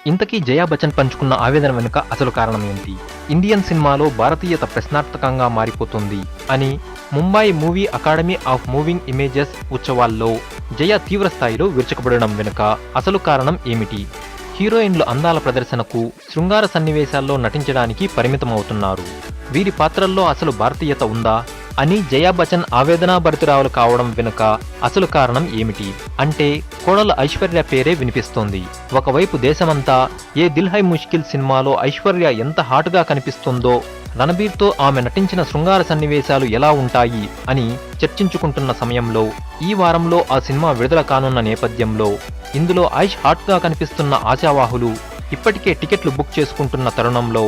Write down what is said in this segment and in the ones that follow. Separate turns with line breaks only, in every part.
ఇంతకీ జయా బచ్చన్ పంచుకున్న ఆవేదన వెనుక అసలు కారణం ఏంటి? ఇండియన్ సినిమాలో భారతీయత ప్రశ్నార్థకంగా మారిపోతుంది అని Mumbai movie academy of moving images ఉత్సవాల్లో జయ తీవ్ర స్థాయిలో విరుచుకుపడడం వెనుక అసలు కారణం ఏమిటి? హీరోయిన్లు అందాల ప్రదర్శనకు, శృంగార సన్నివేశాల్లో నటించడానికి పరిమితమవుతున్నారు. వీరి పాత్రల్లో అసలు భారతీయత ఉందా అని జయా బచ్చన్ ఆవేదనాభరితురాలు కావడం వెనుక అసలు కారణం ఏమిటి? అంటే కోడలు ఐశ్వర్య పేరే వినిపిస్తోంది. ఒకవైపు దేశమంతా ఏ దిల్ హై ముష్కిల్ సినిమాలో ఐశ్వర్య ఎంత హాటుగా కనిపిస్తుందో, రణబీర్తో ఆమె నటించిన శృంగార సన్నివేశాలు ఎలా ఉంటాయి అని చర్చించుకుంటున్న సమయంలో ఈ వారంలో ఆ సినిమా విడుదల కానున్న నేపథ్యంలో ఇందులో ఐష్ హాట్గా కనిపిస్తున్న ఆశావాహులు ఇప్పటికే టికెట్లు బుక్ చేసుకుంటున్న తరుణంలో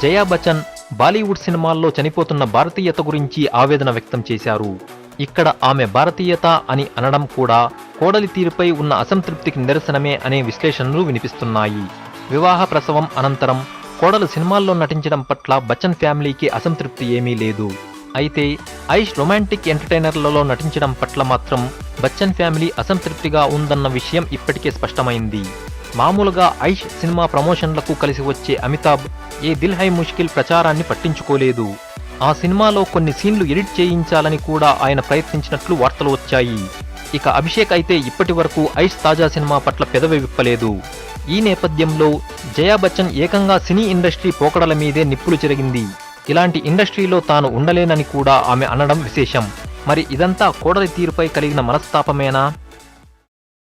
జయా బచ్చన్ బాలీవుడ్ సినిమాల్లో చనిపోతున్న భారతీయత గురించి ఆవేదన వ్యక్తం చేశారు. ఇక్కడ ఆమె భారతీయత అని అనడం కూడా కోడలి తీరుపై ఉన్న అసంతృప్తికి నిదర్శనమే అనే విశ్లేషణలు వినిపిస్తున్నాయి. వివాహ ప్రసవం అనంతరం కోడలు సినిమాల్లో నటించడం పట్ల బచ్చన్ ఫ్యామిలీకి అసంతృప్తి ఏమీ లేదు. అయితే ఐష్ రొమాంటిక్ ఎంటర్టైనర్లలో నటించడం పట్ల మాత్రం బచ్చన్ ఫ్యామిలీ అసంతృప్తిగా ఉందన్న విషయం ఇప్పటికే స్పష్టమైంది. మామూలుగా ఐష్ సినిమా ప్రమోషన్లకు కలిసి వచ్చే అమితాబ్ ఏ దిల్ హై ముష్కిల్ ప్రచారాన్ని పట్టించుకోలేదు. ఆ సినిమాలో కొన్ని సీన్లు ఎడిట్ చేయించాలని కూడా ఆయన ప్రయత్నించినట్లు వార్తలు వచ్చాయి. ఇక అభిషేక్ అయితే ఇప్పటి వరకు ఐష్ తాజా సినిమా పట్ల పెదవి విప్పలేదు. ఈ నేపథ్యంలో జయా బచ్చన్ ఏకంగా సినీ ఇండస్ట్రీ పోకడల మీదే నిప్పులు చెరిగింది. ఇలాంటి ఇండస్ట్రీలో తాను ఉండలేనని కూడా ఆమె అనడం విశేషం. మరి ఇదంతా కోడలి తీరుపై కలిగిన మనస్తాపమేనా?